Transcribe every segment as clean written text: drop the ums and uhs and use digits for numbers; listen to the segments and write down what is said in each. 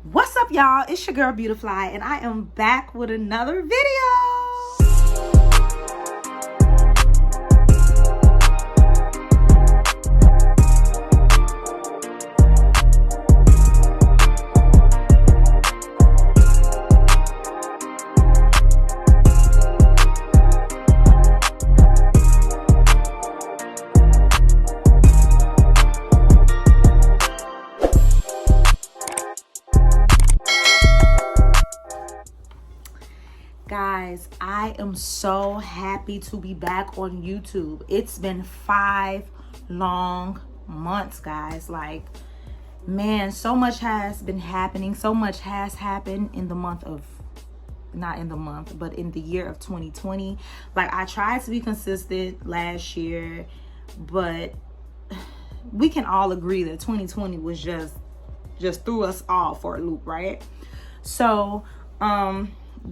What's up, y'all? It's your girl Beautifly, and I am back with another video. Guys, I am so happy to be back on YouTube. It's been 5 long months, guys. Like, man, so much has been happening. So much has happened in the month of, not in the month, but in the year of 2020. Like, I tried to be consistent last year, but we can all agree that 2020 was just threw us all for a loop, right? So,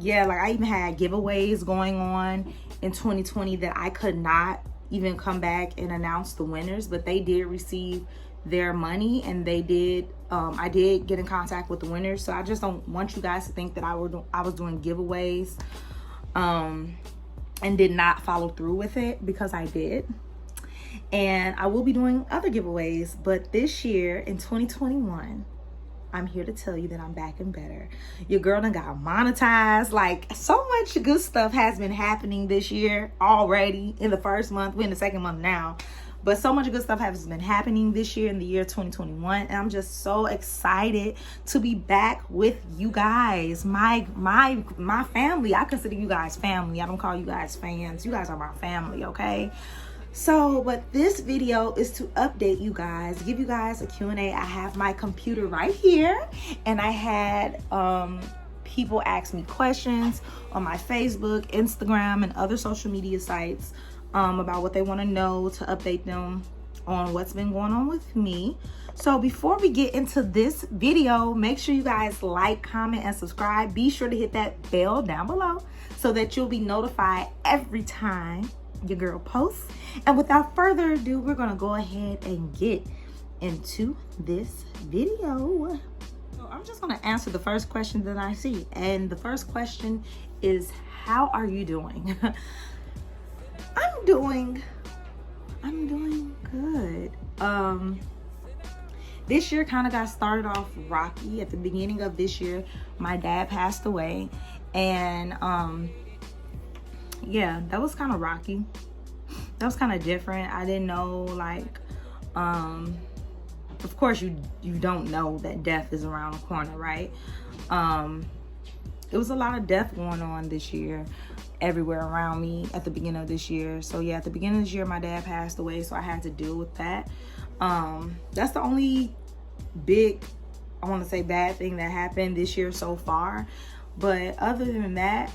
yeah, like I even had giveaways going on in 2020 that I could not even come back and announce the winners, but they did receive their money, and they did I did get in contact with the winners. So I just don't want you guys to think that I was doing giveaways and did not follow through with it, because I did. And I will be doing other giveaways, but this year in 2021, I'm here to tell you that I'm back and better. Your girl done got monetized. Like, so much good stuff has been happening this year already in the first month. We're in the second month now. But so much good stuff has been happening this year in the year 2021. And I'm just so excited to be back with you guys. My family. I consider you guys family. I don't call you guys fans. You guys are my family, okay? So, but this video is to update you guys, give you guys a Q&A. I have my computer right here, and I had people ask me questions on my Facebook, Instagram, and other social media sites about what they want to know, to update them on what's been going on with me. So before we get into this video, make sure you guys like, comment, and subscribe. Be sure to hit that bell down below so that you'll be notified every time your girl posts. And without further ado, we're gonna go ahead and get into this video. So I'm just gonna answer the first question that I see, and the first question is, how are you doing? I'm doing good. This year kind of got started off rocky. At the beginning of this year, my dad passed away, and yeah, that was kind of rocky. That was kind of different. I didn't know, like, of course you don't know that death is around the corner, right? It was a lot of death going on this year everywhere around me at the beginning of this year. So yeah, at the beginning of this year, my dad passed away, so I had to deal with that. That's the only big, I want to say, bad thing that happened this year so far. But other than that,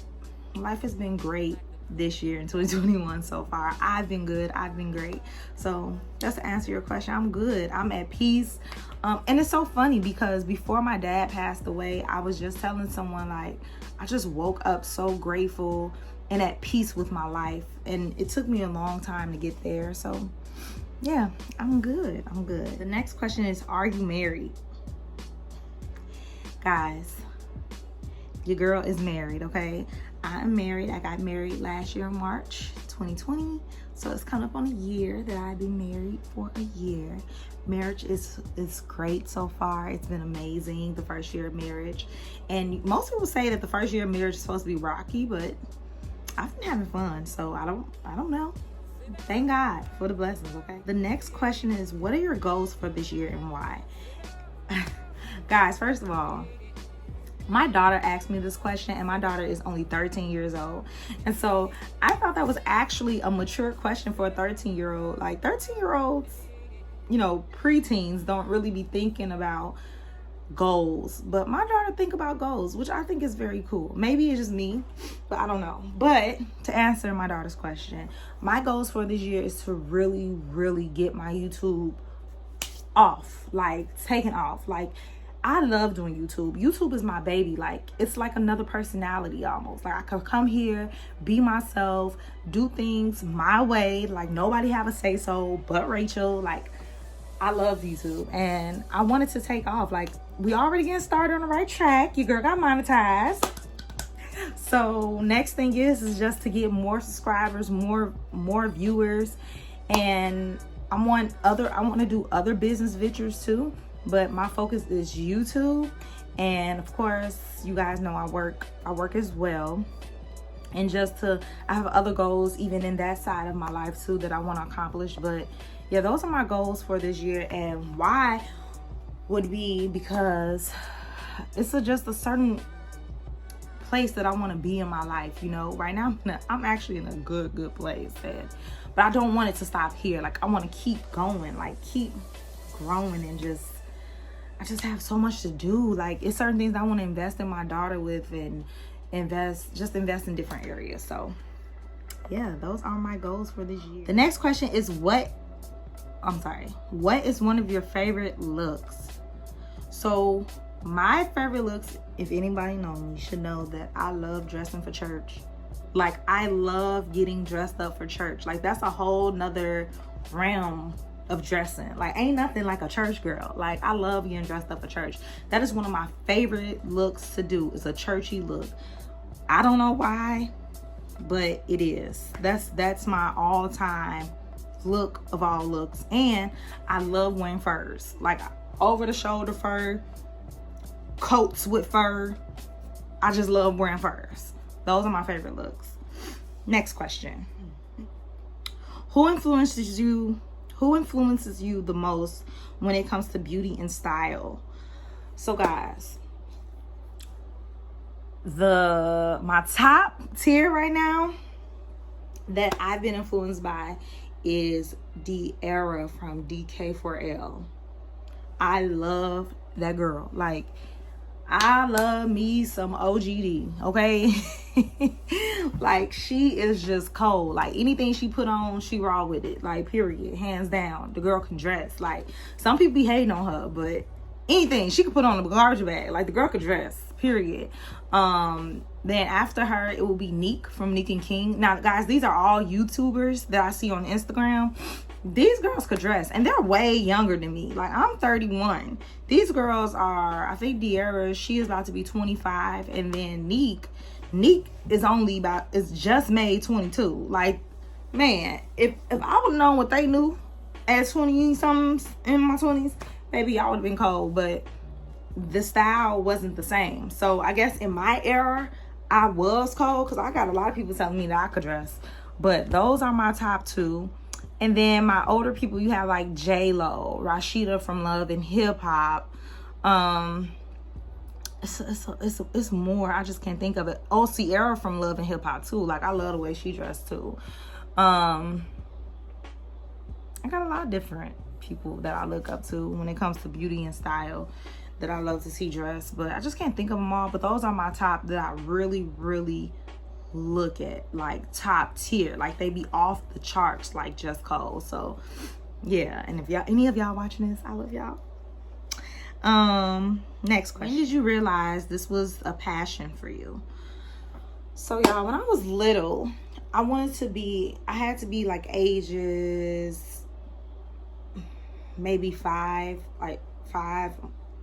life has been great this year in 2021 so far. I've been good. I've been great. So just to answer your question, I'm good. I'm at peace. And it's so funny because before my dad passed away, I was just telling someone, like, I just woke up so grateful and at peace with my life. And it took me a long time to get there. So yeah, I'm good. I'm good. The next question is, are you married? Guys, your girl is married, okay? I'm married. I got married last year in March 2020. So it's coming up on a year that I've been married for a year. Marriage is great so far. It's been amazing, the first year of marriage. And most people say that the first year of marriage is supposed to be rocky, but I've been having fun. So I don't know. Thank God for the blessings, okay? The next question is, what are your goals for this year and why? Guys, first of all, my daughter asked me this question, and my daughter is only 13 years old. And so I thought that was actually a mature question for a 13-year-old. Like, 13-year-olds, you know, preteens don't really be thinking about goals. But my daughter think about goals, which I think is very cool. Maybe it's just me, but I don't know. But to answer my daughter's question, my goals for this year is to really, really get my YouTube off, like taken off. Like, I love doing YouTube. YouTube is my baby. Like, it's like another personality almost. Like, I could come here, be myself, do things my way. Like, nobody have a say so but Rachel. Like, I love YouTube, and I wanted to take off. Like, we already getting started on the right track. Your girl got monetized. So next thing is just to get more subscribers, more viewers, and I want to do other business ventures too, but my focus is YouTube. And of course, you guys know I work as well. And I have other goals even in that side of my life too that I want to accomplish. But yeah, those are my goals for this year. And why would be because it's just a certain place that I want to be in my life. You know, right now I'm actually in a good place, but I don't want it to stop here. Like, I want to keep going, like keep growing, and I just have so much to do. Like, it's certain things I want to invest in my daughter with, and invest in different areas. So yeah, those are my goals for this year. The next question is what is one of your favorite looks? So my favorite looks, if anybody knows me, should know that I love dressing for church. Like, I love getting dressed up for church. Like, that's a whole nother realm of dressing. Like, ain't nothing like a church girl. Like, I love getting dressed up for church. That is one of my favorite looks to do, is a churchy look. I don't know why, but it is. That's my all-time look of all looks. And I love wearing furs, like over the shoulder fur, coats with fur. I just love wearing furs. Those are my favorite looks. Next question. Who influences you the most when it comes to beauty and style? So guys, my top tier right now that I've been influenced by is De'Ara from DK4L. I love that girl. Like, I love me some OGD, okay? Like, she is just cold. Like, anything she put on, she raw with it. Like, period. Hands down. The girl can dress. Like, some people be hating on her, but anything she could put on a garbage bag. Like, the girl could dress. Period. Then after her, it will be Neek from Neek and King. Now, guys, these are all YouTubers that I see on Instagram. These girls could dress, and they're way younger than me. Like, I'm 31. These girls are, I think De'Ara, she is about to be 25, and then Neek is just made 22. Like, man, if I would have known what they knew at 20 something in my 20s, maybe I would have been cold, but the style wasn't the same. So I guess in my era, I was cold, because I got a lot of people telling me that I could dress. But those are my top two. And then my older people, you have like J-Lo, Rashida from Love and Hip Hop. It's more. I just can't think of it. Oh, Ciara from Love and Hip Hop too. Like, I love the way she dressed too. I got a lot of different people that I look up to when it comes to beauty and style that I love to see dress, but I just can't think of them all. But those are my top that I really, really look at, like top tier. Like, they be off the charts, like just cold. So yeah, and if any of y'all watching this, I love y'all. Next question. When did you realize this was a passion for you? So y'all, when I was little, I had to be like ages maybe 5,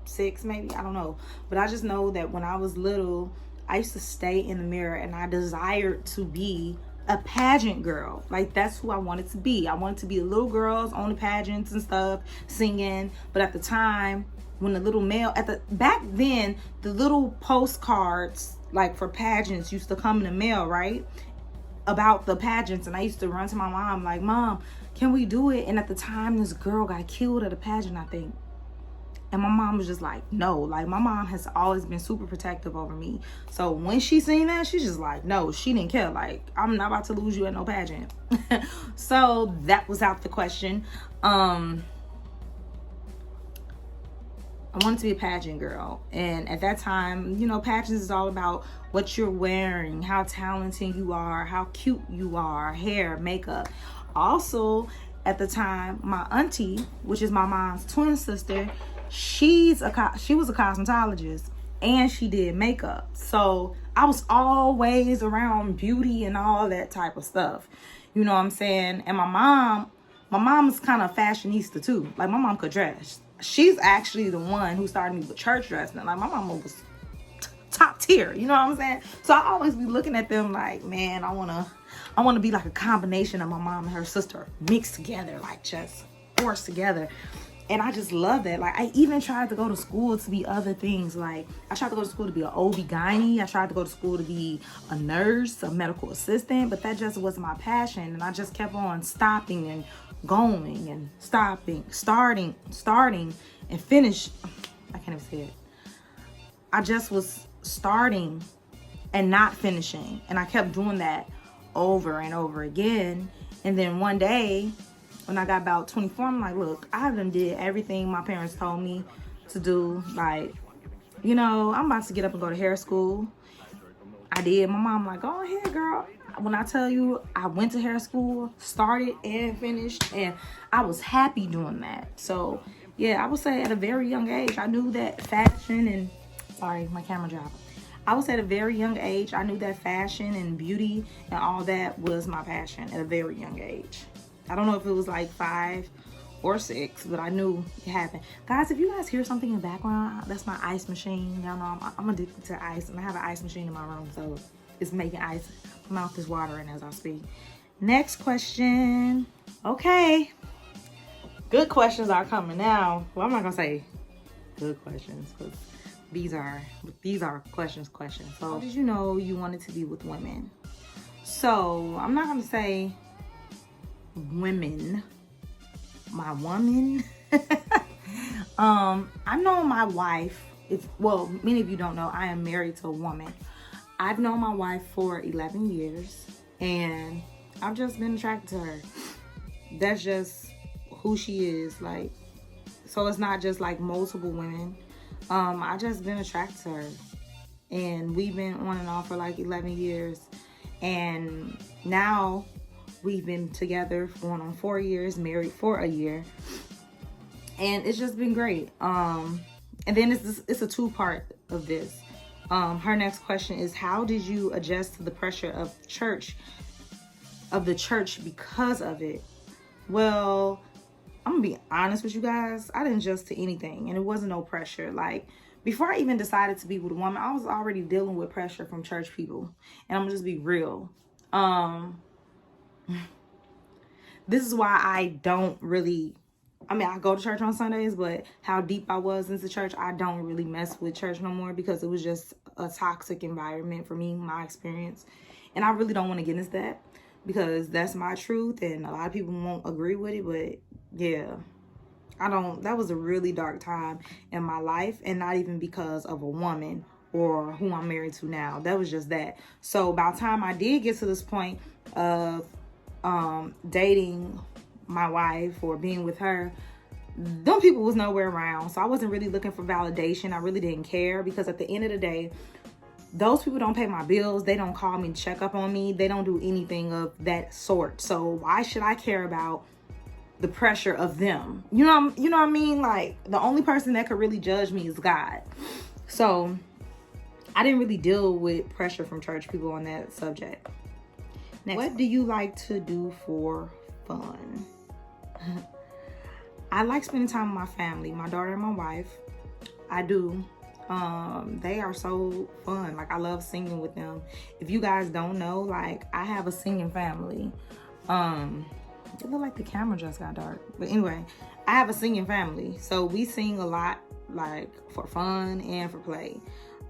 6 maybe, I don't know. But I just know that when I was little, I used to stay in the mirror and I desired to be a pageant girl. Like, that's who I wanted to be. I wanted to be the little girls on the pageants and stuff, singing. But at the time, when back then, the little postcards, like for pageants, used to come in the mail, right? About the pageants. And I used to run to my mom, like, Mom, can we do it? And at the time, this girl got killed at a pageant, I think. And my mom was just like, no. Like, my mom has always been super protective over me. So when she seen that, she's just like, no, she didn't care. Like, I'm not about to lose you at no pageant. So that was out the question. I wanted to be a pageant girl. And at that time, you know, pageants is all about what you're wearing, how talented you are, how cute you are, hair, makeup. Also, at the time, my auntie, which is my mom's twin sister, she was a cosmetologist and she did makeup. So I was always around beauty and all that type of stuff. You know what I'm saying? And my mom was kind of fashionista too. Like, my mom could dress. she's actually the one who started me with church dressing. Like, my mama was top tier, you know what I'm saying? So I always be looking at them like, man, I wanna be like a combination of my mom and her sister mixed together, like just forced together. And I just love that. Like, I even tried to go to school to be other things. Like, I tried to go to school to be an OB-GYN. I tried to go to school to be a nurse, a medical assistant, but that just wasn't my passion. And I just kept on stopping and going and stopping, starting and finish. I can't even say it. I just was starting and not finishing. And I kept doing that over and over again. And then one day, when I got about 24, I'm like, look, I done did everything my parents told me to do. Like, you know, I'm about to get up and go to hair school. I did. My mom like, go ahead, girl. When I tell you, I went to hair school, started and finished, and I was happy doing that. So, yeah, I would say at a very young age, I knew that fashion and, sorry, my camera dropped. I was at a very young age, I knew that fashion and beauty and all that was my passion at a very young age. I don't know if it was like 5 or 6, but I knew it happened. Guys, if you guys hear something in the background, that's my ice machine. Y'all know I'm addicted to ice, and I have an ice machine in my room, so it's making ice. My mouth is watering as I speak. Next question. Okay. Good questions are coming now. Well, I'm not gonna say good questions, because these are questions. So, how did you know you wanted to be with women? So, I'm not gonna say women, my woman. I know my wife. Well, many of you don't know, I am married to a woman. I've known my wife for 11 years, and I've just been attracted to her. That's just who she is. Like, so it's not just like multiple women. I just been attracted to her, and we've been on and off for like 11 years, and now we've been together going on 4 years, married for a year, and it's just been great. And then it's a 2-part of this. Her next question is, how did you adjust to the pressure of the church because of it? Well, I'm gonna be honest with you guys. I didn't adjust to anything, and it wasn't no pressure. Like, before I even decided to be with a woman, I was already dealing with pressure from church people, and I'm gonna just be real. This is why I don't really, I go to church on Sundays, but how deep I was into church, I don't really mess with church no more, because it was just a toxic environment for me, my experience. And I really don't want to get into that, because that's my truth, and a lot of people won't agree with it, but yeah, that was a really dark time in my life, and not even because of a woman or who I'm married to now. That was just that. So by the time I did get to this point of dating my wife or being with her, them people was nowhere around. So I wasn't really looking for validation. I really didn't care, because at the end of the day, those people don't pay my bills. They don't call me to check up on me. They don't do anything of that sort. So why should I care about the pressure of them? You know what I mean? Like, the only person that could really judge me is God. So I didn't really deal with pressure from church people on that subject. Next, what do you like to do for fun? I like spending time with my family, my daughter and my wife. I do. They are so fun. Like, I love singing with them. If you guys don't know, like, I have a singing family. It looked like the camera just got dark. But anyway, I have a singing family. So we sing a lot, like, for fun and for play.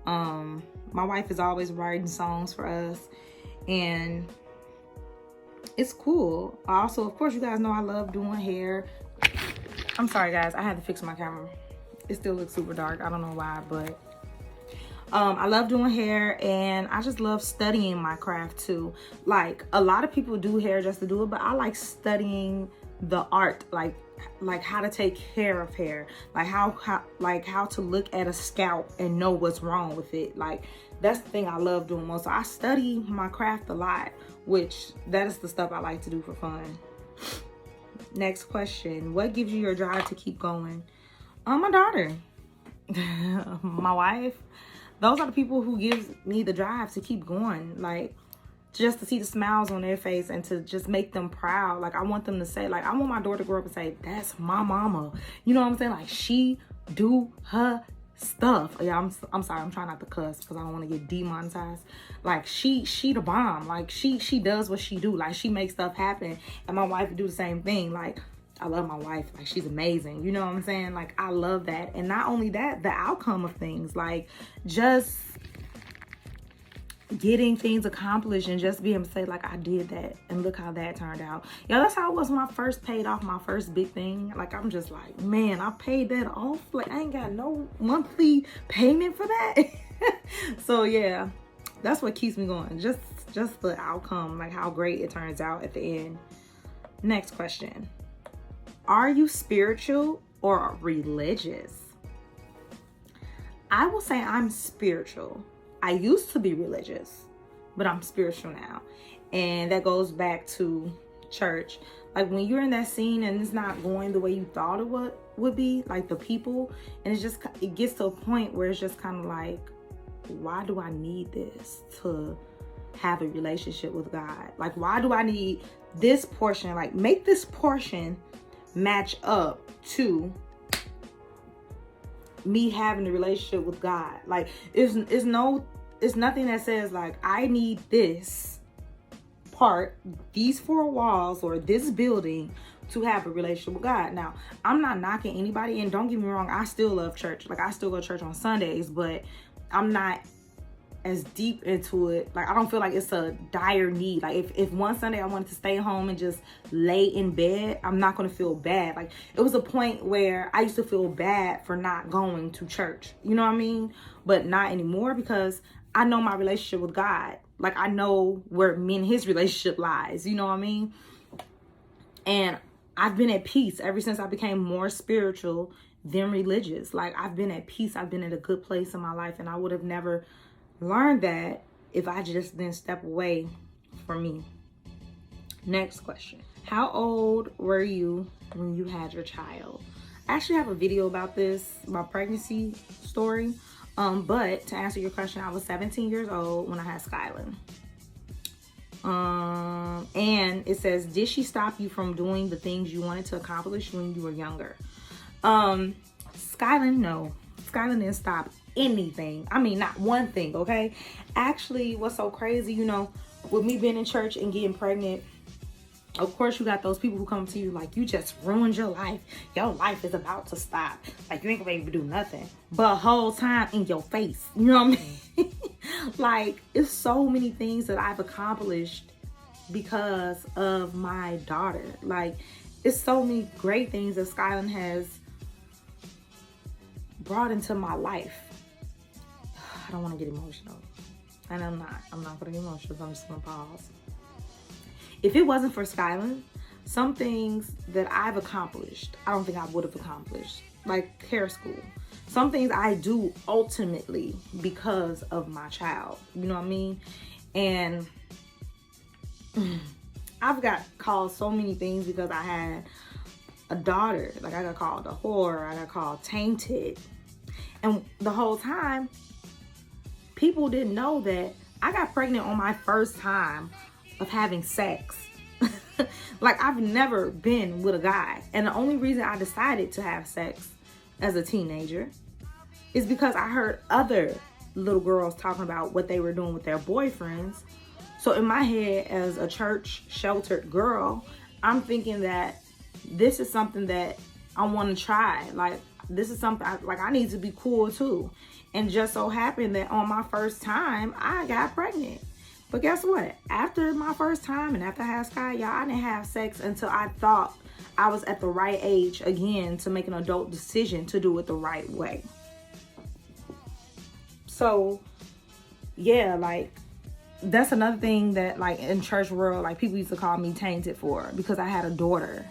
My wife is always writing songs for us, and it's cool. Also, of course, you guys know I love doing hair. I'm sorry, guys. I had to fix my camera. It still looks super dark. I don't know why, but I love doing hair, and I just love studying my craft too. Like, a lot of people do hair just to do it, but I like studying the art, like how to take care of hair, like how to look at a scalp and know what's wrong with it. Like, that's the thing I love doing most. So I study my craft a lot, which that is the stuff I like to do for fun. Next question. What gives you your drive to keep going? My daughter. My wife. Those are the people who gives me the drive to keep going. Like, just to see the smiles on their face and to just make them proud. Like, I want them to say, like, I want my daughter to grow up and say, that's my mama. You know what I'm saying? Like, she do her stuff. Yeah, I'm sorry, I'm trying not to cuss because I don't want to get demonetized. Like, she the bomb. Like, she does what she do. Like, she makes stuff happen, and my wife do the same thing. Like, I love my wife. Like, she's amazing. You know what I'm saying? Like, I love that. And not only that, the outcome of things, like, just getting things accomplished and just being able to say, like, I did that and look how that turned out. Yeah, that's how it was when I first paid off my first big thing. Like, I'm just like, man, I paid that off. Like, I ain't got no monthly payment for that. So yeah, that's what keeps me going. Just the outcome, like how great it turns out at the end. Next question. Are you spiritual or religious? I will say I'm spiritual. I used to be religious, but I'm spiritual now. And that goes back to church. Like, when you're in that scene and it's not going the way you thought it would be, like the people, and it gets to a point where it's just kind of like, why do I need this to have a relationship with God? Like, why do I need this portion? Like, make this portion match up to me having a relationship with God. Like, it's nothing that says, like, I need this part, these 4 walls or this building to have a relationship with God. Now, I'm not knocking anybody, and don't get me wrong, I still love church. Like, I still go to church on Sundays, but I'm not as deep into it. Like, I don't feel like it's a dire need. Like, if one Sunday I wanted to stay home and just lay in bed, I'm not going to feel bad. Like, it was a point where I used to feel bad for not going to church. You know what I mean? But not anymore, because I know my relationship with God. Like, I know where me and his relationship lies. You know what I mean? And I've been at peace ever since I became more spiritual than religious. Like, I've been at peace. I've been at a good place in my life, and I would have never learned that if I just didn't step away from me. Next question. How old were you when you had your child? I actually have a video about this, my pregnancy story. But to answer your question, I was 17 years old when I had Skylin. And it says, did she stop you from doing the things you wanted to accomplish when you were younger? Skylin, no. Skylin didn't stop anything. I mean, not one thing, okay? Actually, what's so crazy, you know, with me being in church and getting pregnant, of course you got those people who come to you like, you just ruined your life. Your life is about to stop. Like, you ain't gonna be able to do nothing. But whole time in your face. You know what I mean? Like, it's so many things that I've accomplished because of my daughter. Like, it's so many great things that Skylin has brought into my life. I don't want to get emotional. And I'm not going to get emotional, so I'm just going to pause. If it wasn't for Skylin, some things that I've accomplished, I don't think I would have accomplished. Like hair school. Some things I do ultimately because of my child. You know what I mean? And I've got called so many things because I had a daughter. Like, I got called a whore. I got called tainted. And the whole time, people didn't know that I got pregnant on my first time of having sex. Like, I've never been with a guy. And the only reason I decided to have sex as a teenager is because I heard other little girls talking about what they were doing with their boyfriends. So in my head, as a church sheltered girl, I'm thinking that this is something that I want to try. Like, this is something I need to be cool too. And just so happened that on my first time, I got pregnant. But guess what? After my first time and after I had Sky, y'all, I didn't have sex until I thought I was at the right age again to make an adult decision to do it the right way. So, yeah, like, that's another thing that, like, in church world, like, people used to call me tainted for, because I had a daughter.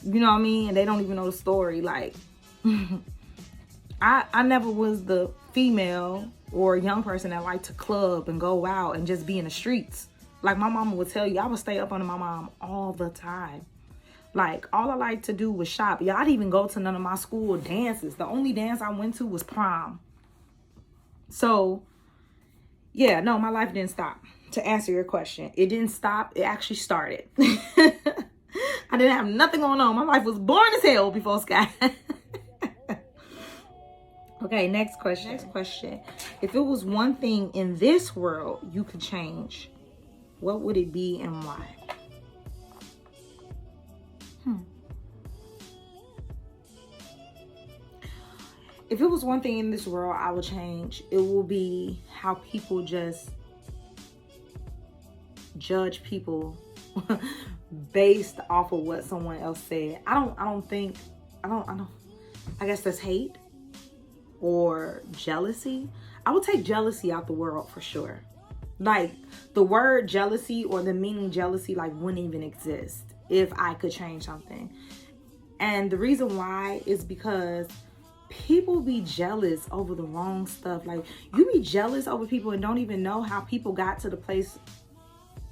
You know what I mean? And they don't even know the story. Like, I never was the female or a young person that liked to club and go out and just be in the streets. Like, my mama would tell you, I would stay up under my mom all the time. Like, all I liked to do was shop. Yeah, I didn't even go to none of my school dances. The only dance I went to was prom. So, yeah, no, my life didn't stop. to answer your question, it didn't stop. It actually started. I didn't have nothing going on. My life was boring as hell before Sky. Okay, next question. If it was one thing in this world you could change, what would it be and why? If it was one thing in this world I would change, it will be how people just judge people based off of what someone else said. I guess that's hate or jealousy. I would take jealousy out the world for sure. Like, the word jealousy or the meaning jealousy like wouldn't even exist if I could change something. And the reason why is because people be jealous over the wrong stuff. Like, you be jealous over people and don't even know how people got to the place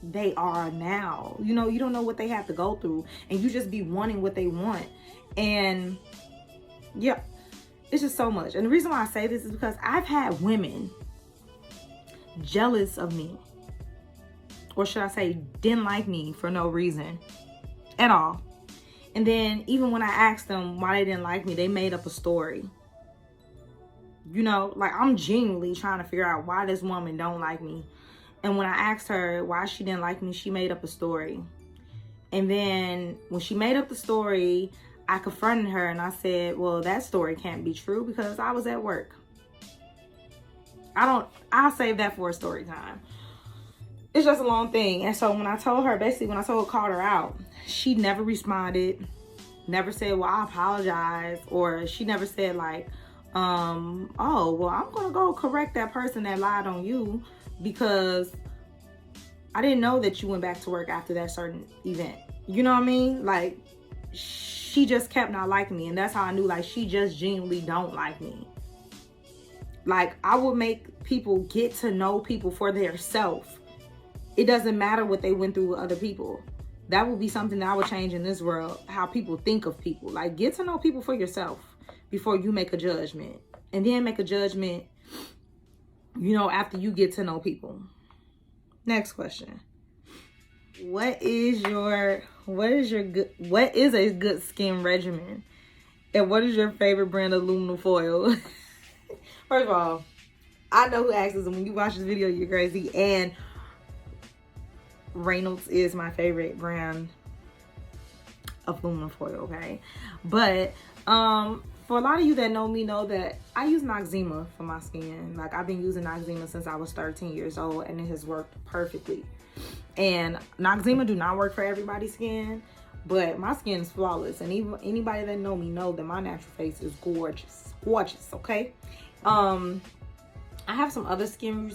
they are now. You know, you don't know what they have to go through, and you just be wanting what they want. And yeah, it's just so much. And the reason why I say this is because I've had women jealous of me, or should I say didn't like me for no reason at all. And then even when I asked them why they didn't like me, they made up a story. You know, like, I'm genuinely trying to figure out why this woman don't like me. And when I asked her why she didn't like me, she made up a story. And then when she made up the story, I confronted her and I said, well, that story can't be true because I was at work. I'll save that for a story time. It's just a long thing. And so when I told her, called her out, she never responded, never said, well, I apologize. Or she never said like, oh, well, I'm going to go correct that person that lied on you because I didn't know that you went back to work after that certain event. You know what I mean? Like, she just kept not liking me. And that's how I knew, like, she just genuinely don't like me. Like, I would make people get to know people for their self. It doesn't matter what they went through with other people. That would be something that I would change in this world, how people think of people. Like, get to know people for yourself before you make a judgment. And then make a judgment, you know, after you get to know people. Next question. What is a good skin regimen? And what is your favorite brand of aluminum foil? First of all, I know who asked this, and when you watch this video, you're crazy. And Reynolds is my favorite brand of aluminum foil, okay? But for a lot of you that know me know that I use Noxzema for my skin. Like, I've been using Noxzema since I was 13 years old, and it has worked perfectly. And Noxzema do not work for everybody's skin, but my skin is flawless. And even anybody that know me know that my natural face is gorgeous, okay? I have some other skin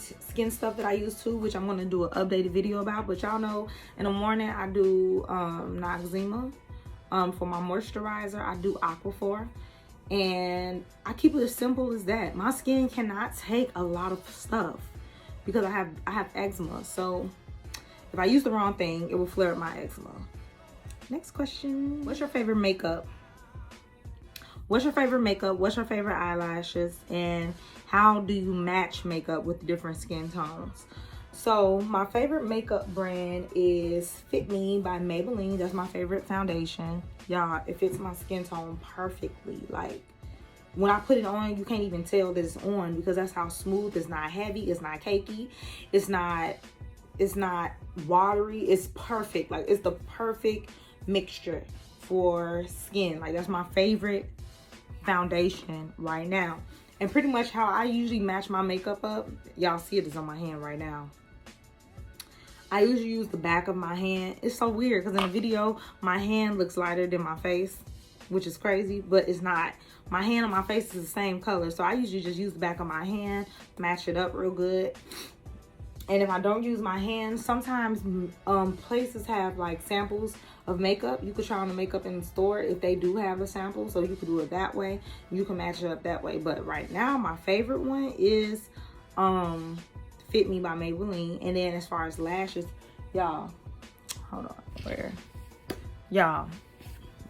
stuff that I use too, which I'm going to do an updated video about. But y'all know in the morning I do Noxzema. For my moisturizer, I do Aquaphor. And I keep it as simple as that. My skin cannot take a lot of stuff because I have eczema. So if I use the wrong thing, it will flare up my eczema. Next question. What's your favorite makeup? What's your favorite makeup? What's your favorite eyelashes? And how do you match makeup with different skin tones? So my favorite makeup brand is Fit Me by Maybelline. That's my favorite foundation. Y'all, it fits my skin tone perfectly. Like, when I put it on, you can't even tell that it's on because that's how smooth. It's not heavy. It's not cakey. It's not watery. It's perfect. Like, it's the perfect mixture for skin. Like, that's my favorite foundation right now. And pretty much how I usually match my makeup up, y'all see it is on my hand right now. I usually use the back of my hand. It's so weird because in the video, my hand looks lighter than my face, which is crazy, but it's not. My hand and my face is the same color. So I usually just use the back of my hand, match it up real good. And if I don't use my hand, sometimes places have like samples of makeup. You could try on the makeup in the store if they do have a sample. So you could do it that way. You can match it up that way. But right now, my favorite one is Fit Me by Maybelline. And then as far as lashes, y'all, hold on, where? Y'all,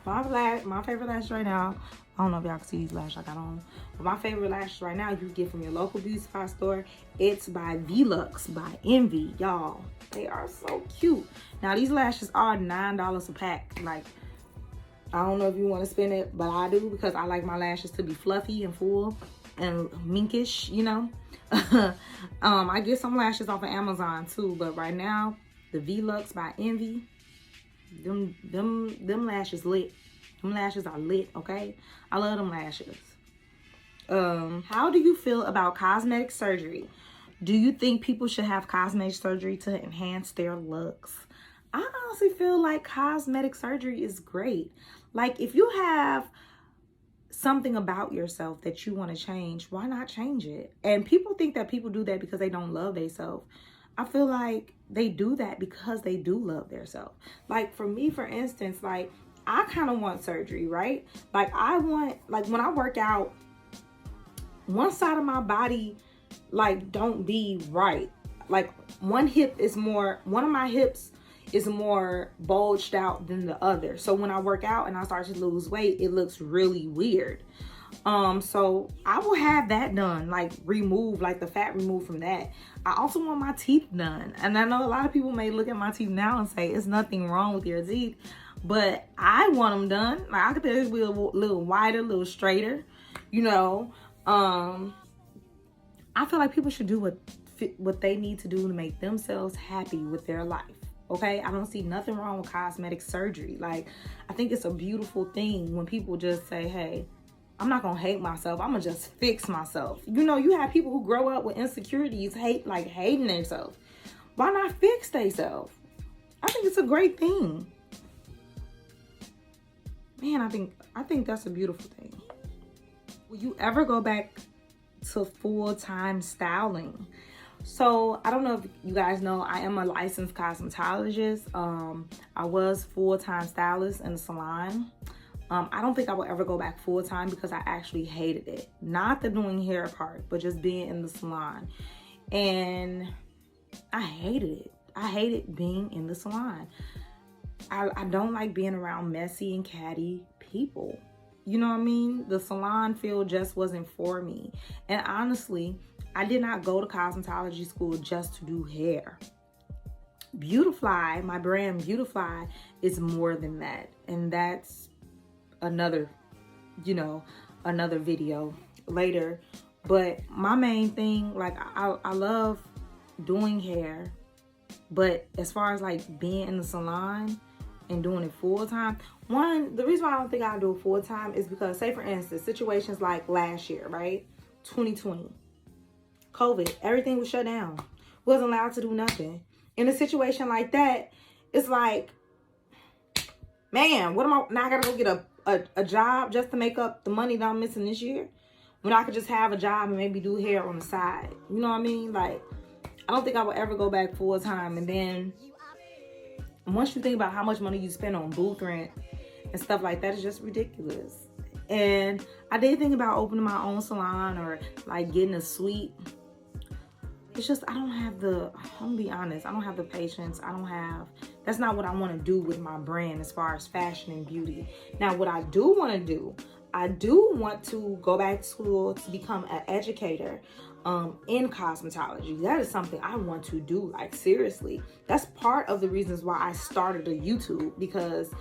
my favorite lash right now, I don't know if y'all can see these lashes I got on, But my favorite lashes right now, you can get from your local beauty supply store. It's by Velux by Envy, y'all. They are so cute. Now, these lashes are $9 a pack. Like, I don't know if you want to spend it, but I do, because I like my lashes to be fluffy and full and minkish, you know. I get some lashes off of Amazon too, but right now, the Velux by Envy, them lashes lit. Them lashes are lit, okay? I love them lashes. How do you feel about cosmetic surgery? Do you think people should have cosmetic surgery to enhance their looks? I honestly feel like cosmetic surgery is great. Like, if you have something about yourself that you want to change, why not change it? And people think that people do that because they don't love themselves. I feel like they do that because they do love themselves. Like, for me, for instance, like, I kind of want surgery, right? Like, I want, like, when I work out, one side of my body, like, don't be right. Like, one of my hips is more bulged out than the other. So when I work out and I start to lose weight, it looks really weird. So I will have that done, like, remove, like, the fat removed from that. I also want my teeth done. And I know a lot of people may look at my teeth now and say, it's nothing wrong with your teeth, but I want them done. Like, I could be a little wider, a little straighter, you know. I feel like people should do what they need to do to make themselves happy with their life. Okay, I don't see nothing wrong with cosmetic surgery. Like, I think it's a beautiful thing when people just say, hey, I'm not gonna hate myself, I'm gonna just fix myself. You know, you have people who grow up with insecurities, hating themselves. Why not fix themselves? I think it's a great thing. Man, I think that's a beautiful thing. Will you ever go back to full-time styling? So I don't know if you guys know, I am a licensed cosmetologist. I was full-time stylist in the salon. I don't think I will ever go back full-time because I actually hated it. Not the doing hair part, but just being in the salon. And I hated it. I hated being in the salon. I don't like being around messy and catty people. You know what I mean? The salon field just wasn't for me. And honestly, I did not go to cosmetology school just to do hair. Beautifly, my brand Beautifly, is more than that. And that's another video later. But my main thing, like, I love doing hair. But as far as, like, being in the salon and doing it full time, the reason why I don't think I do it full time is because, say for instance, situations like last year, right? 2020. COVID, everything was shut down. Wasn't allowed to do nothing. In a situation like that, it's like, man, what am I now? I gotta go get a job just to make up the money that I'm missing this year, when I could just have a job and maybe do hair on the side. You know what I mean? Like, I don't think I will ever go back full time. And then once you think about how much money you spend on booth rent and stuff like that, it's just ridiculous. And I did think about opening my own salon or, like, getting a suite. It's just, I'm gonna be honest, I don't have the patience. That's not what I want to do with my brand as far as fashion and beauty. Now, what I do want to do, I do want to go back to school to become an educator in cosmetology. That is something I want to do, like, seriously. That's part of the reasons why I started a YouTube, because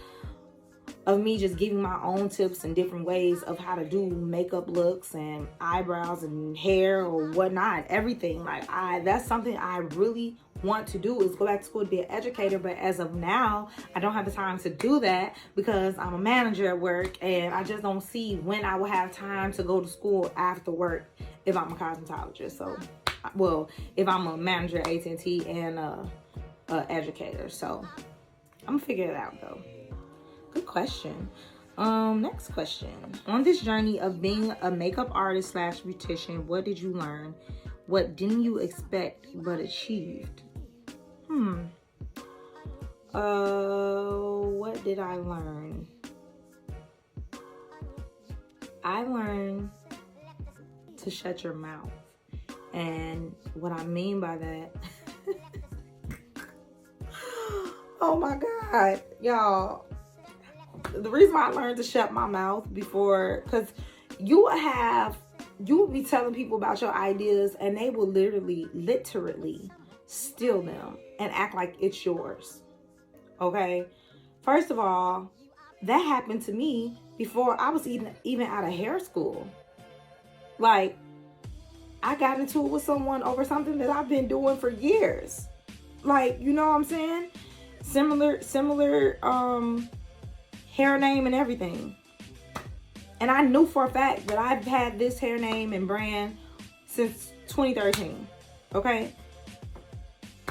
of me just giving my own tips and different ways of how to do makeup looks and eyebrows and hair or whatnot, everything. Like, that's something I really want to do, is go back to school to be an educator. But as of now, I don't have the time to do that because I'm a manager at work, and I just don't see when I will have time to go to school after work if I'm a cosmetologist. So, well, if I'm a manager at AT&T and a educator. So I'm gonna figure it out though. Good question. Next question. On this journey of being a makeup artist / beautician, what did you learn? What didn't you expect but achieved? What did I learn? I learned to shut your mouth. And what I mean by that, oh my God, y'all. The reason why I learned to shut my mouth before, because you will have you will be telling people about your ideas and they will literally steal them and act like it's yours. Okay? First of all, that happened to me before I was even out of hair school. Like, I got into it with someone over something that I've been doing for years. Like, you know what I'm saying? Similar hair name and everything. And I knew for a fact that I've had this hair name and brand since 2013. Okay?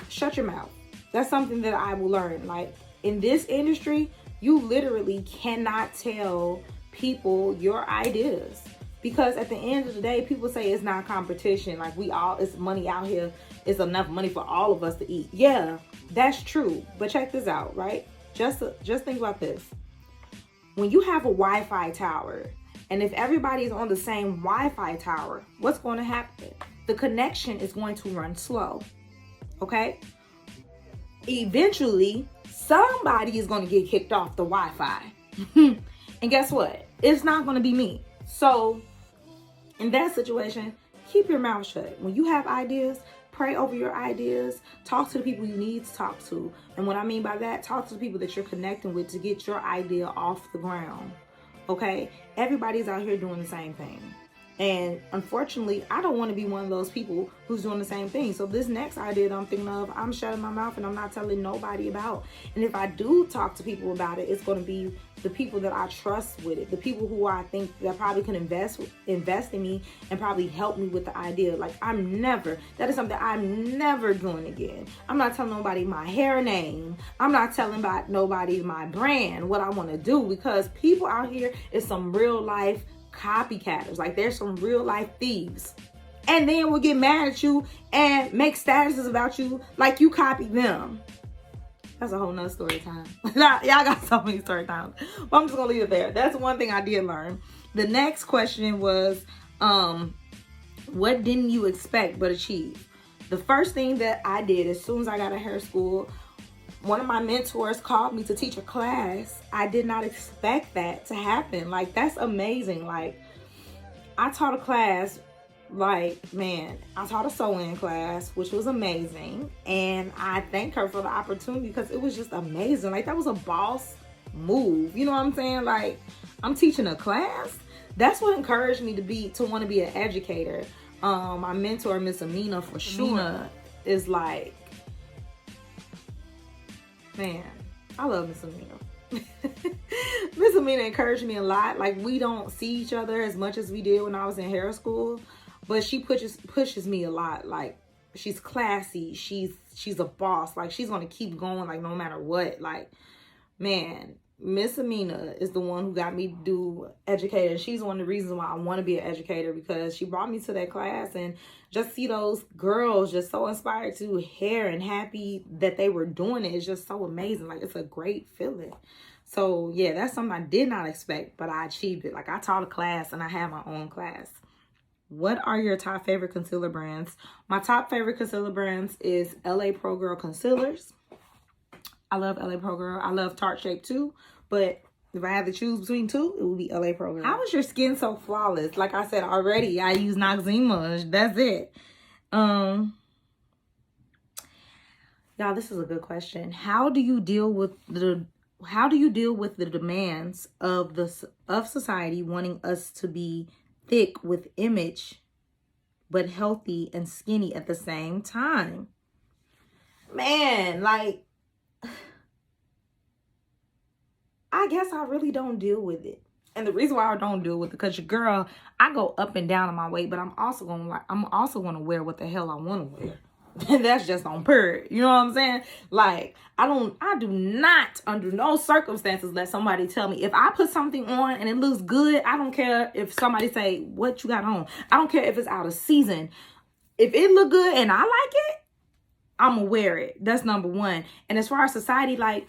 Shut your mouth. That's something that I will learn. Like, in this industry, you literally cannot tell people your ideas. Because at the end of the day, people say it's not competition. Like, it's money out here. It's enough money for all of us to eat. Yeah, that's true. But check this out, right? Just think about this. When you have a Wi-Fi tower, and if everybody's on the same Wi-Fi tower, what's going to happen? The connection is going to run slow. Okay? Eventually, somebody is going to get kicked off the Wi-Fi. And guess what? It's not going to be me. So, in that situation, keep your mouth shut. When you have ideas, pray over your ideas. Talk to the people you need to talk to. And what I mean by that, talk to the people that you're connecting with to get your idea off the ground. Okay? Everybody's out here doing the same thing. And unfortunately, I don't want to be one of those people who's doing the same thing. So this next idea that I'm thinking of, I'm shutting my mouth and I'm not telling nobody about. And if I do talk to people about it, it's going to be the people that I trust with it. The people who I think that probably can invest in me and probably help me with the idea. Like, that is something I'm never doing again. I'm not telling nobody my hair name. I'm not telling about nobody my brand, what I want to do, because people out here is some real life copycatters. Like, there's some real life thieves, and then will get mad at you and make statuses about you like you copied them. That's a whole nother story time. Y'all got so many story times, but I'm just gonna leave it there. That's one thing I did learn. The next question was, what didn't you expect but achieve? The first thing that I did as soon as I got out of hair school, one of my mentors called me to teach a class. I did not expect that to happen. Like, that's amazing. Like, I taught a class, I taught a sewing class, which was amazing. And I thank her for the opportunity because it was just amazing. Like, that was a boss move. You know what I'm saying? Like, I'm teaching a class. That's what encouraged me to want to be an educator. My mentor, Miss Amina, for sure, is like, man, I love Miss Amina. Miss Amina encouraged me a lot. Like, we don't see each other as much as we did when I was in hair school, but she pushes me a lot. Like, she's classy. She's a boss. Like, she's gonna keep going, like, no matter what. Like, man, Miss Amina is the one who got me to do educator. She's one of the reasons why I want to be an educator, because she brought me to that class, and just see those girls just so inspired to hair and happy that they were doing it. It's just so amazing. Like, it's a great feeling. So yeah, that's something I did not expect, but I achieved it. Like, I taught a class and I had my own class. What are your top favorite concealer brands? My top favorite concealer brands is LA Pro Girl concealers. I love LA Pro Girl. I love Tarte Shape too, but if I had to choose between two, it would be LA Pro Girl. How is your skin so flawless? Like I said already, I use Noxzema. That's it. Y'all, this is a good question. How do you deal with the demands of society wanting us to be thick with image, but healthy and skinny at the same time? Man, like, I guess I really don't deal with it. And the reason why I don't deal with it, because your girl, I go up and down on my weight, but I'm also gonna wear what the hell I want to wear. And that's just on purge. You know what I'm saying? Like, I do not under no circumstances let somebody tell me if I put something on and it looks good. I don't care if somebody say, what you got on? I don't care if it's out of season. If it look good and I like it, I'm gonna wear it. That's number one. And as far as society, like,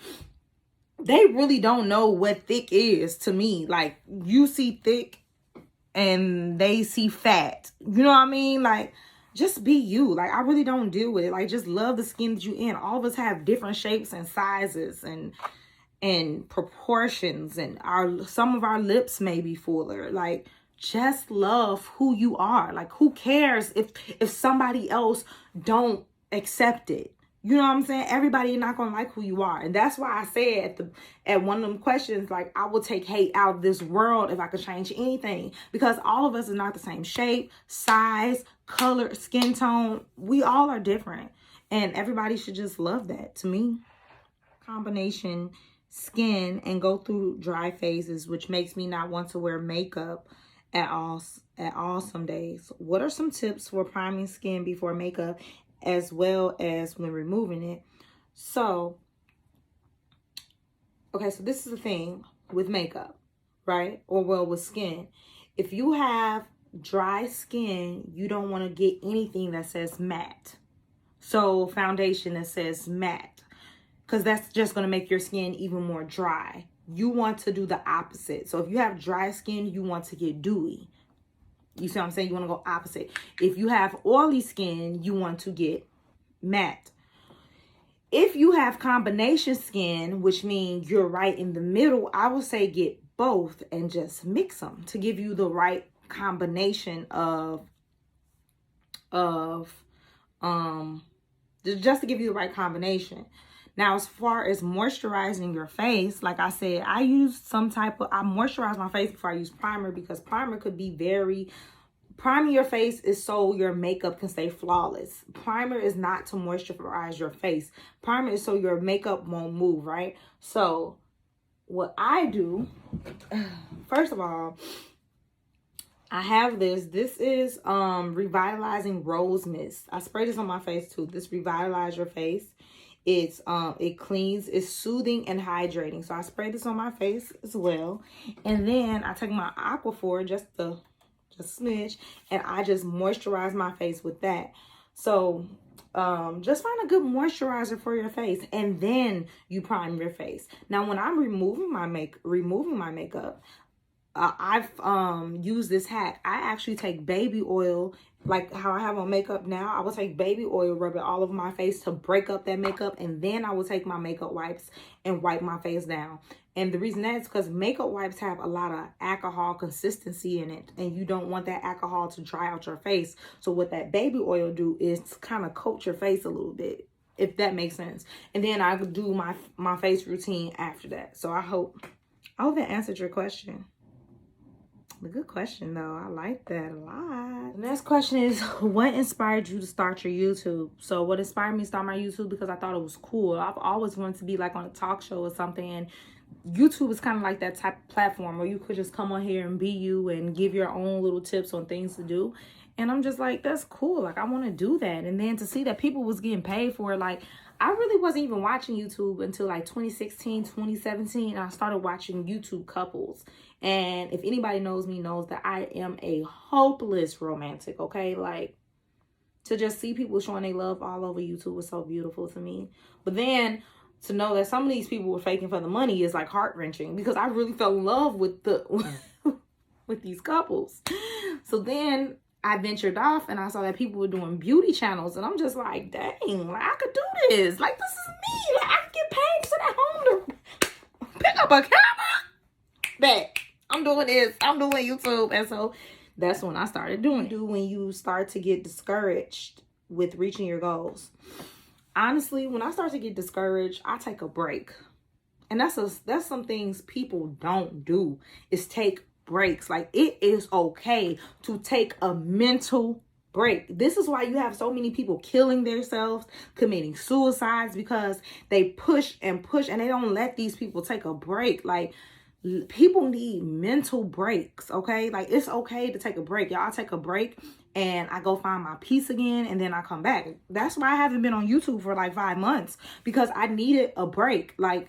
they really don't know what thick is to me. Like, you see thick and they see fat. You know what I mean? Like, just be you. Like, I really don't deal with it. Like, just love the skin that you in. All of us have different shapes and sizes and proportions, and some of our lips may be fuller. Like, just love who you are. Like, who cares if somebody else don't accept it? You know what I'm saying? Everybody not gonna like who you are. And that's why I said at one of them questions, like, I will take hate out of this world if I could change anything. Because all of us is not the same shape, size, color, skin tone. We all are different. And everybody should just love that, to me. Combination skin and go through dry phases, which makes me not want to wear makeup at all some days. What are some tips for priming skin before makeup, as well as when removing it? So, okay, so this is the thing with makeup, right? Or well, with skin. If you have dry skin, you don't want to get anything that says matte. So foundation that says matte, because that's just going to make your skin even more dry. You want to do the opposite. So if you have dry skin, you want to get dewy. You see what I'm saying? You want to go opposite. If you have oily skin, you want to get matte. If you have combination skin, which means you're right in the middle, I would say get both and just mix them to give you the right combination just to give you the right combination. Now, as far as moisturizing your face, like I said, I use I moisturize my face before I use primer, because primer could be priming your face is so your makeup can stay flawless. Primer is not to moisturize your face. Primer is so your makeup won't move, right? So what I do, first of all, I have this. This is Revitalizing Rose Mist. I spray this on my face too. This revitalize your face. It cleans, it's soothing and hydrating. So I spray this on my face as well. And then I take my Aquaphor, just smidge, and I just moisturize my face with that. So just find a good moisturizer for your face, and then you prime your face. Now, when I'm removing my makeup, I've used this hack. I actually take baby oil, like how I have on makeup now. I will take baby oil, rub it all over my face to break up that makeup, and then I will take my makeup wipes and wipe my face down. And the reason that is because makeup wipes have a lot of alcohol consistency in it, and you don't want that alcohol to dry out your face. So what that baby oil do is kind of coat your face a little bit, if that makes sense. And then I do my face routine after that. So I hope that answered your question. A good question, though. I like that a lot. The next question is, what inspired you to start your YouTube? So what inspired me to start my YouTube? Because I thought it was cool. I've always wanted to be like on a talk show or something. And YouTube is kind of like that type of platform where you could just come on here and be you and give your own little tips on things to do. And I'm just like, that's cool. Like, I want to do that. And then to see that people was getting paid for it, like, I really wasn't even watching YouTube until like 2016, 2017. I started watching YouTube couples. And if anybody knows me, knows that I am a hopeless romantic, okay? Like, to just see people showing their love all over YouTube was so beautiful to me. But then to know that some of these people were faking for the money is like heart-wrenching, because I really fell in love with with these couples. So then I ventured off and I saw that people were doing beauty channels, and I'm just like, dang, like, I could do this. Like, this is me. Like, I can get paid to sit at home to pick up a camera. That I'm doing this. I'm doing YouTube. And so that's when I started doing it. When you start to get discouraged with reaching your goals. Honestly, when I start to get discouraged, I take a break. And that's some things people don't do, is take breaks. Like, it is okay to take a mental break. This is why you have so many people killing themselves, committing suicides, because they push and push and they don't let these people take a break. Like, people need mental breaks, okay? Like, it's okay to take a break. Y'all, take a break and I go find my peace again, and then I come back. That's why I haven't been on YouTube for like 5 months, because I needed a break. Like,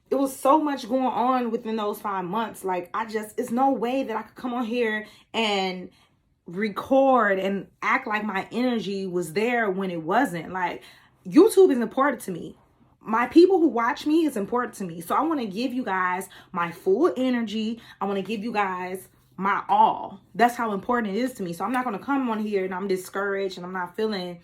it was so much going on within those 5 months. Like, it's no way that I could come on here and record and act like my energy was there when it wasn't. Like, YouTube is important to me. My people who watch me is important to me. So I want to give you guys my full energy. I want to give you guys my all. That's how important it is to me. So I'm not going to come on here and I'm discouraged and I'm not feeling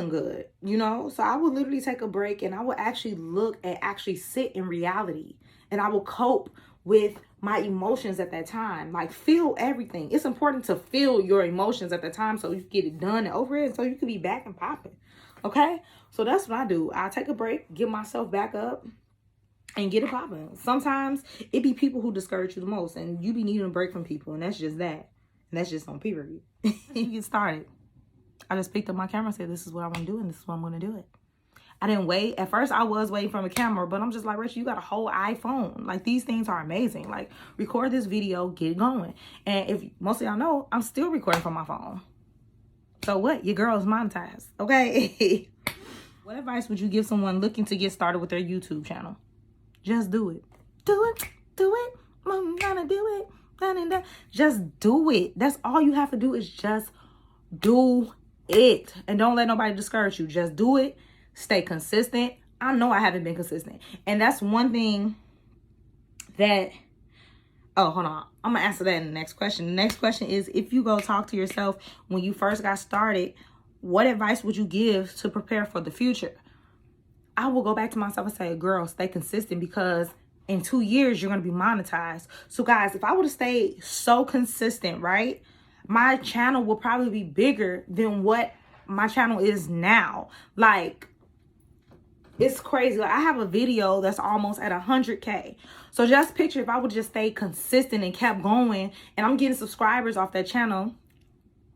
good, you know? So I will literally take a break and I will actually look and actually sit in reality, and I will cope with my emotions at that time. Like, feel everything. It's important to feel your emotions at the time so you can get it done and over it, so you can be back and popping. Okay? So that's what I do. I take a break, get myself back up, and get it popping. Sometimes it be people who discourage you the most, and you be needing a break from people, and that's just that. And that's just on period. You get started. I just picked up my camera and said, this is what I want to do, and this is what I'm going to do it. I didn't wait. At first, I was waiting from a camera, but I'm just like, Rachel, you got a whole iPhone. Like, these things are amazing. Like, record this video, get it going. And if most of y'all know, I'm still recording from my phone. So what? Your girl is monetized, okay? What advice would you give someone looking to get started with their YouTube channel? Just do it. Do it. Do it. I'm gonna do it. Just do it. That's all you have to do is just do it. And don't let nobody discourage you. Just do it. Stay consistent. I know I haven't been consistent. And that's one thing that... Oh, hold on. I'm going to answer that in the next question. The next question is, if you go talk to yourself when you first got started, what advice would you give to prepare for the future? I will go back to myself and say, girl, stay consistent, because in 2 years, you're going to be monetized. So guys, if I would have stayed so consistent, right, my channel will probably be bigger than what my channel is now. Like, it's crazy. Like, I have a video that's almost at 100K. So just picture if I would just stay consistent and kept going, and I'm getting subscribers off that channel.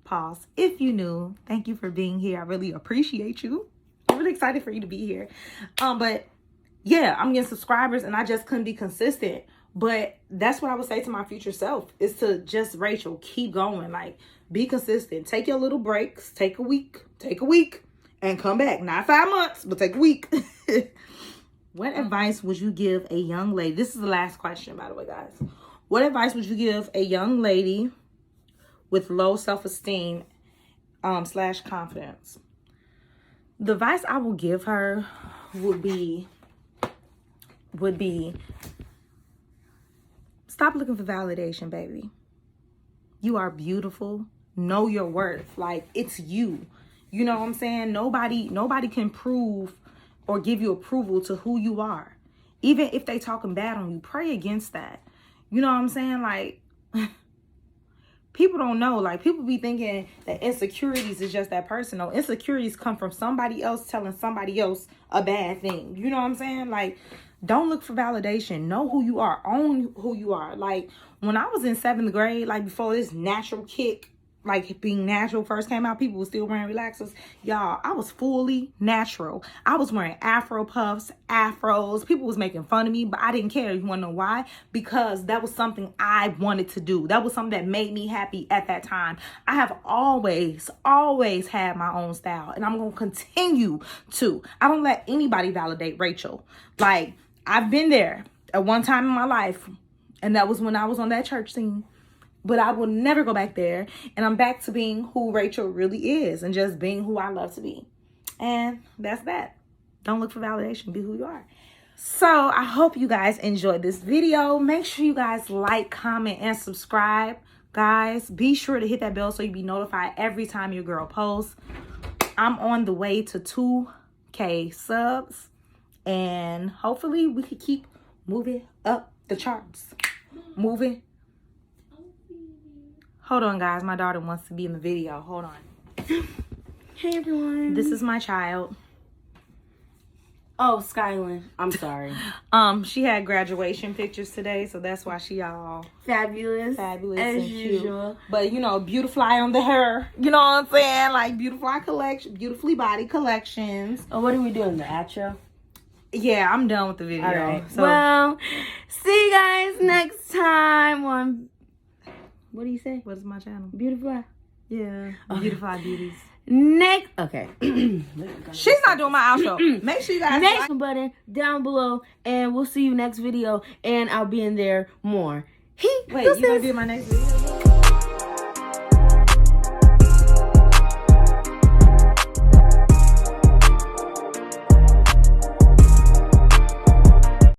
Pause. If you knew, thank you for being here. I really appreciate you. I'm really excited for you to be here. But yeah, I'm getting subscribers and I just couldn't be consistent. But that's what I would say to my future self, is to just, Rachel, keep going. Like, be consistent. Take your little breaks. Take a week. And come back. Not 5 months, but take a week. What advice would you give a young lady? This is the last question, by the way, guys. What advice would you give a young lady with low self-esteem / confidence? The advice I will give her would be stop looking for validation, baby. You are beautiful. Know your worth. Like, it's you. You know what I'm saying? Nobody can prove or give you approval to who you are. Even if they talking bad on you, pray against that. You know what I'm saying? Like, people don't know. Like, people be thinking that insecurities is just that person. No, insecurities come from somebody else telling somebody else a bad thing. You know what I'm saying? Like, don't look for validation. Know who you are. Own who you are. Like, when I was in 7th grade, like, before this natural kick, like, being natural first came out, people were still wearing relaxers. Y'all, I was fully natural. I was wearing Afro puffs, afros. People was making fun of me, but I didn't care. You want to know why? Because that was something I wanted to do. That was something that made me happy at that time. I have always had my own style, and I'm going to continue to. I don't let anybody validate Rachel. Like, I've been there at one time in my life, and that was when I was on that church scene. But I will never go back there. And I'm back to being who Rachel really is and just being who I love to be. And that's that. Don't look for validation. Be who you are. So I hope you guys enjoyed this video. Make sure you guys like, comment, and subscribe. Guys, be sure to hit that bell so you be notified every time your girl posts. I'm on the way to 2K subs. And hopefully we could keep moving up the charts. Moving. Hold on, guys. My daughter wants to be in the video. Hold on. Hey, everyone. This is my child. Oh, Skylin. I'm sorry. She had graduation pictures today, so that's why she all fabulous as and usual. Cute. But, you know, Beautifly on the hair. You know what I'm saying? Like, Beautifly collection, Beautifully Body collections. Oh, what are we doing? The outro? Yeah, I'm done with the video. All right. So, well, see you guys next time on... What do you say? What is my channel? Beautifly. Yeah. Beautifly Beauties. Next. Okay. She's not doing my outro. Make sure you guys next button down below, and we'll see you next video. And I'll be in there more. Wait, you gonna do my next video?